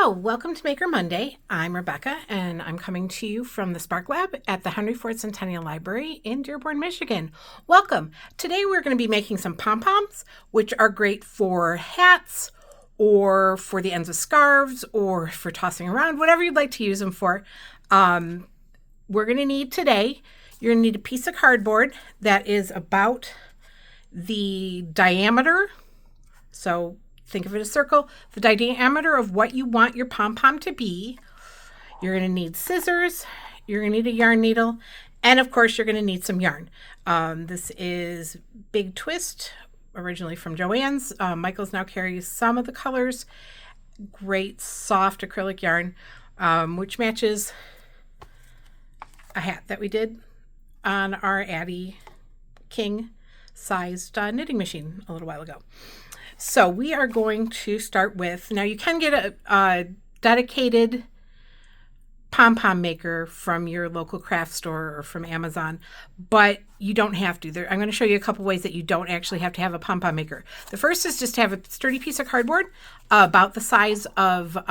Hello, welcome to Maker Monday. I'm Rebecca and I'm coming to you from the Spark Lab at the Henry Ford Centennial Library in Dearborn, Michigan. Welcome. Today we're going to be making some pom-poms, which are great for hats or for the ends of scarves or for tossing around, whatever you'd like to use them for. We're going to need today, you're going to need a piece of cardboard that is about the diameter. So think of it as a circle, the diameter of what you want your pom-pom to be. You're going to need scissors, you're going to need a yarn needle, and of course you're going to need some yarn. This is Big Twist, originally from Joann's. Michael's now carries some of the colors. Great soft acrylic yarn, which matches a hat that we did on our Addie King sized knitting machine a little while ago. So we are going to start with, now you can get a dedicated pom-pom maker from your local craft store or from Amazon, but you don't have to. I'm going to show you a couple ways that you don't actually have to have a pom-pom maker. The first is just to have a sturdy piece of cardboard about the size of, like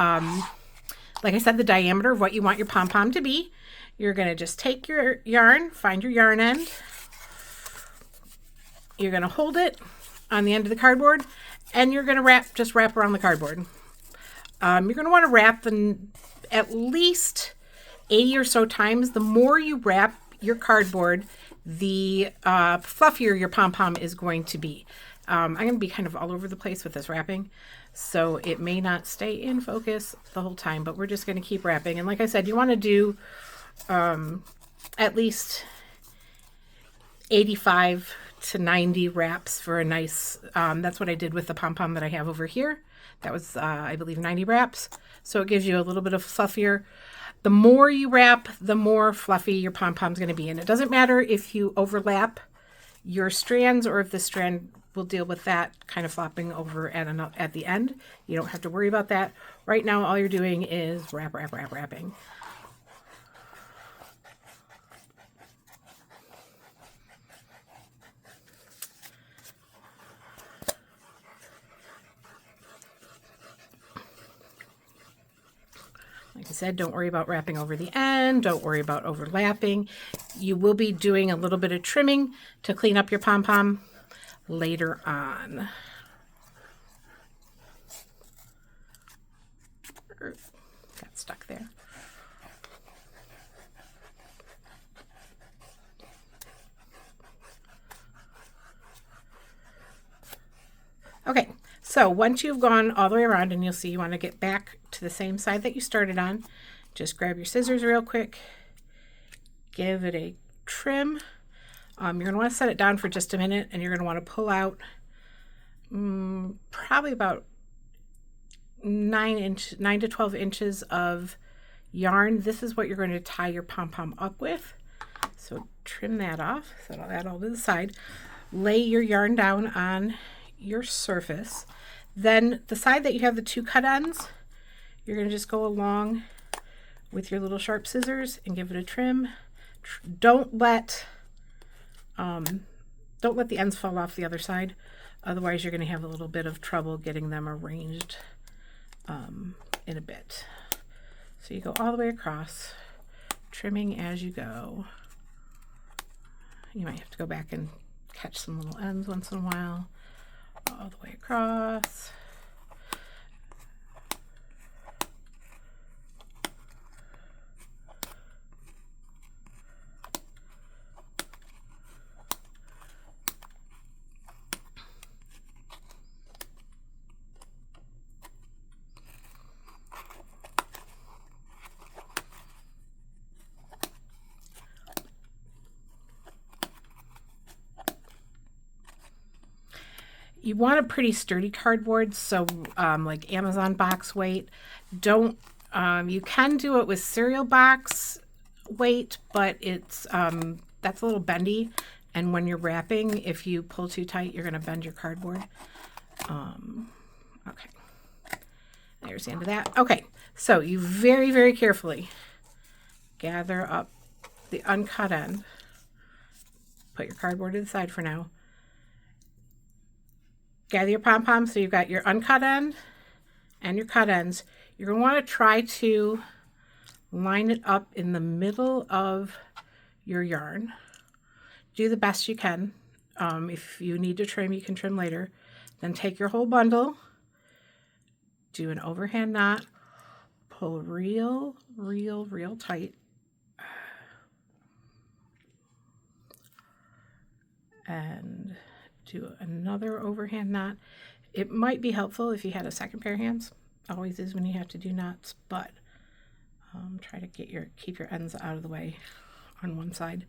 I said, the diameter of what you want your pom-pom to be. You're going to just take your yarn, find your yarn end. You're going to hold it on the end of the cardboard, and you're going to just wrap around the cardboard. You're going to want to wrap them at least 80 or so times. The more you wrap your cardboard, the fluffier your pom-pom is going to be. I'm going to be kind of all over the place with this wrapping, so it may not stay in focus the whole time, but we're just going to keep wrapping. And like I said, you want to do at least 85 to 90 wraps for a nice, that's what I did with the pom-pom that I have over here. That was, I believe, 90 wraps. So it gives you a little bit of fluffier. The more you wrap, the more fluffy your pom-pom's going to be. And it doesn't matter if you overlap your strands or if the strand will deal with that kind of flopping over at the end. You don't have to worry about that. Right now, all you're doing is wrapping. Like I said, don't worry about wrapping over the end. Don't worry about overlapping. You will be doing a little bit of trimming to clean up your pom-pom later on. Got stuck there. Okay, so once you've gone all the way around, and you'll see you want to get back to the same side that you started on, just grab your scissors real quick, give it a trim. You're going to want to set it down for just a minute, and you're going to want to pull out probably about 9 to 12 inches of yarn. This is what you're going to tie your pom-pom up with. So trim that off, set all that all to the side. Lay your yarn down on your surface. Then the side that you have the two cut ends, you're going to just go along with your little sharp scissors and give it a trim. Don't let the ends fall off the other side. Otherwise, you're going to have a little bit of trouble getting them arranged in a bit. So you go all the way across, trimming as you go. You might have to go back and catch some little ends once in a while. All the way across. You want a pretty sturdy cardboard, so like Amazon box weight. Don't you can do it with cereal box weight, but it's that's a little bendy, and when you're wrapping, if you pull too tight, you're going to bend your cardboard. Okay, there's the end of that. Okay, so you very, very carefully gather up the uncut end. Put your cardboard to the side for now. Gather your pom-poms, so you've got your uncut end and your cut ends. You're going to want to try to line it up in the middle of your yarn. Do the best you can. If you need to trim, you can trim later. Then take your whole bundle, do an overhand knot, pull real tight, and do another overhand knot. It might be helpful if you had a second pair of hands. Always is when you have to do knots, but try to keep your ends out of the way on one side.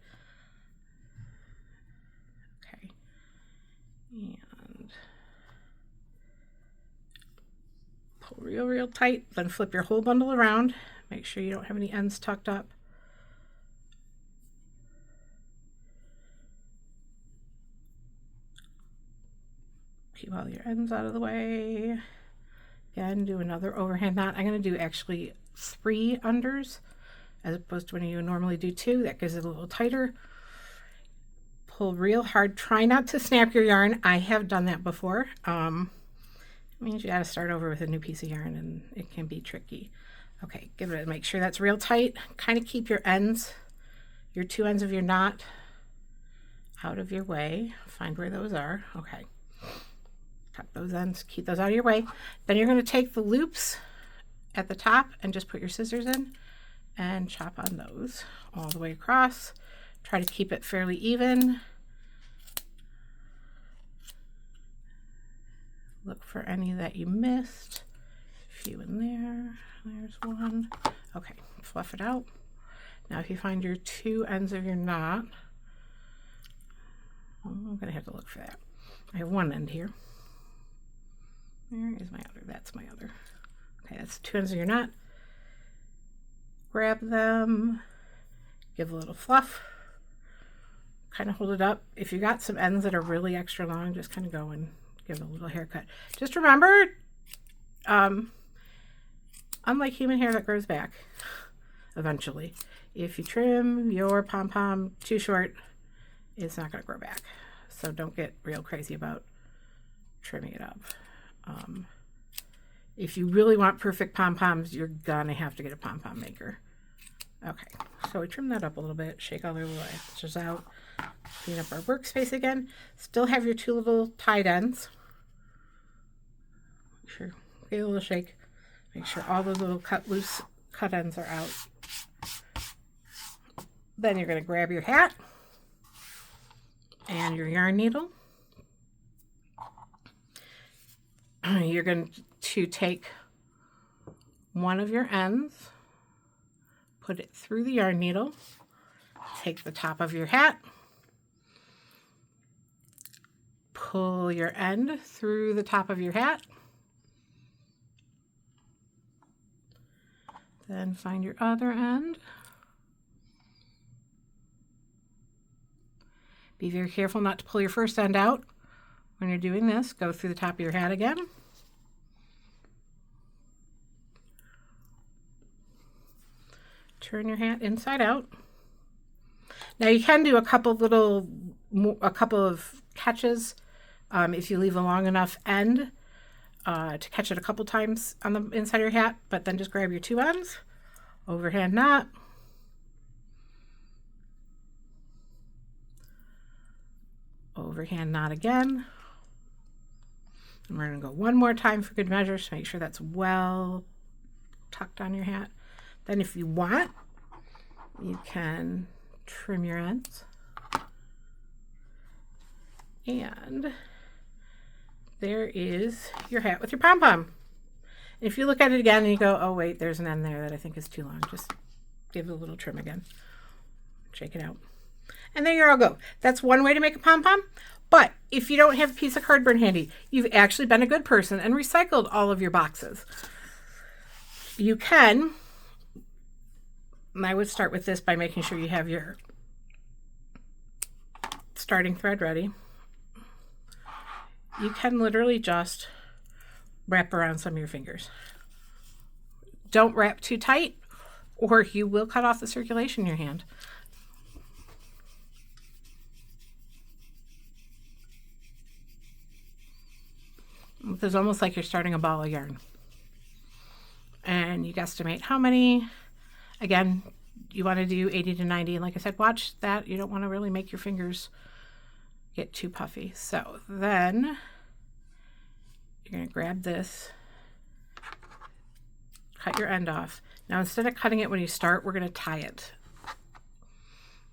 Okay, and pull real tight, then flip your whole bundle around. Make sure you don't have any ends tucked up. Keep all your ends out of the way. Again, do another overhand knot. I'm going to do actually 3 unders as opposed to when you normally do 2. That gives it a little tighter. Pull real hard. Try not to snap your yarn. I have done that before. It means you got to start over with a new piece of yarn, and it can be tricky. Okay, make sure that's real tight. Kind of keep your ends, your 2 ends of your knot out of your way. Find where those are. Okay. Tuck those ends, keep those out of your way. Then you're going to take the loops at the top and just put your scissors in and chop on those all the way across. Try to keep it fairly even. Look for any that you missed. A few in there. There's one. Okay, fluff it out. Now if you find your 2 ends of your knot, I'm going to have to look for that. I have one end here. Where is my other? That's my other. Okay, that's 2 ends of your knot. Grab them, give a little fluff, kind of hold it up. If you got some ends that are really extra long, just kind of go and give it a little haircut. Just remember, unlike human hair that grows back eventually, if you trim your pom-pom too short, it's not going to grow back. So don't get real crazy about trimming it up. If you really want perfect pom-poms, you're gonna have to get a pom-pom maker. Okay, so we trim that up a little bit, shake all the little extras out, clean up our workspace again. Still have your 2 little tied ends. Make sure, give it a little shake. Make sure all the little loose cut ends are out. Then you're gonna grab your hat and your yarn needle. You're going to take one of your ends, put it through the yarn needle, take the top of your hat, pull your end through the top of your hat, then find your other end. Be very careful not to pull your first end out. When you're doing this, go through the top of your hat again. Turn your hat inside out. Now you can do a couple of catches if you leave a long enough end to catch it a couple times on the inside of your hat, but then just grab your 2 ends, overhand knot, overhand knot again. And we're going to go one more time for good measure to make sure that's well tucked on your hat. Then if you want, you can trim your ends. And there is your hat with your pom-pom. If you look at it again and you go, oh wait, there's an end there that I think is too long, just give it a little trim again. Shake it out. And there you all go. That's one way to make a pom-pom. But if you don't have a piece of cardboard handy, you've actually been a good person and recycled all of your boxes. You can, and I would start with this by making sure you have your starting thread ready. You can literally just wrap around some of your fingers. Don't wrap too tight or you will cut off the circulation in your hand. It's almost like you're starting a ball of yarn. And and you guesstimate how many. Again, you want to do 80 to 90. And like I said, watch that. You don't want to really make your fingers get too puffy. So then you're going to grab this, cut your end off. Now, instead of cutting it when you start, we're going to tie it.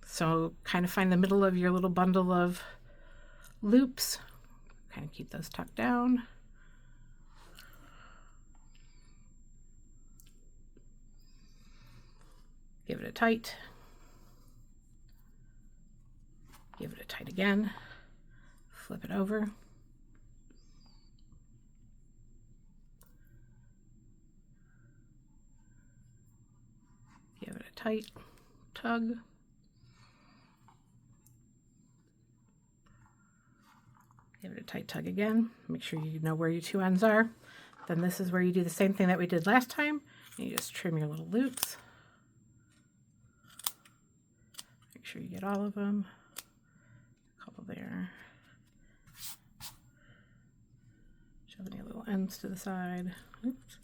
So kind of find the middle of your little bundle of loops. Kind of keep those tucked down. Give it a tight. Give it a tight again. Flip it over. Give it a tight tug. Give it a tight tug again. Make sure you know where your two ends are. Then this is where you do the same thing that we did last time. You just trim your little loops. Make sure you get all of them. A couple there. Shove any little ends to the side. Oops.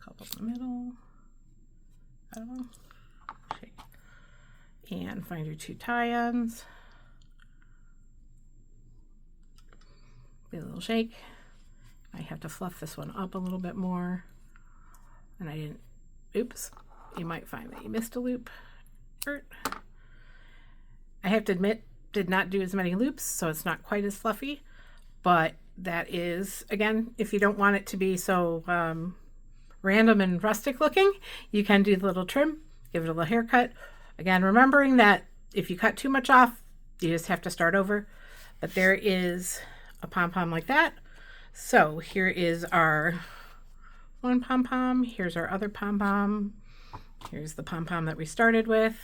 Couple in the middle. Shake. And find your two tie-ends. Give it a little shake. I have to fluff this one up a little bit more. And I didn't, oops. You might find that you missed a loop. I have to admit, did not do as many loops, so it's not quite as fluffy. But that is, again, if you don't want it to be so random and rustic looking, you can do the little trim, give it a little haircut. Again, remembering that if you cut too much off, you just have to start over. But there is a pom-pom like that. So here is our one pom-pom. Here's our other pom-pom. Here's the pom-pom that we started with.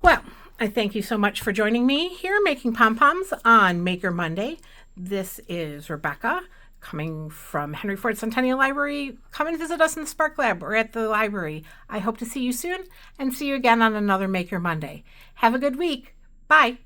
Well, I thank you so much for joining me here making pom-poms on Maker Monday. This is Rebecca coming from Henry Ford Centennial Library. Come and visit us in the Spark Lab or at the library. I hope to see you soon and see you again on another Maker Monday. Have a good week. Bye.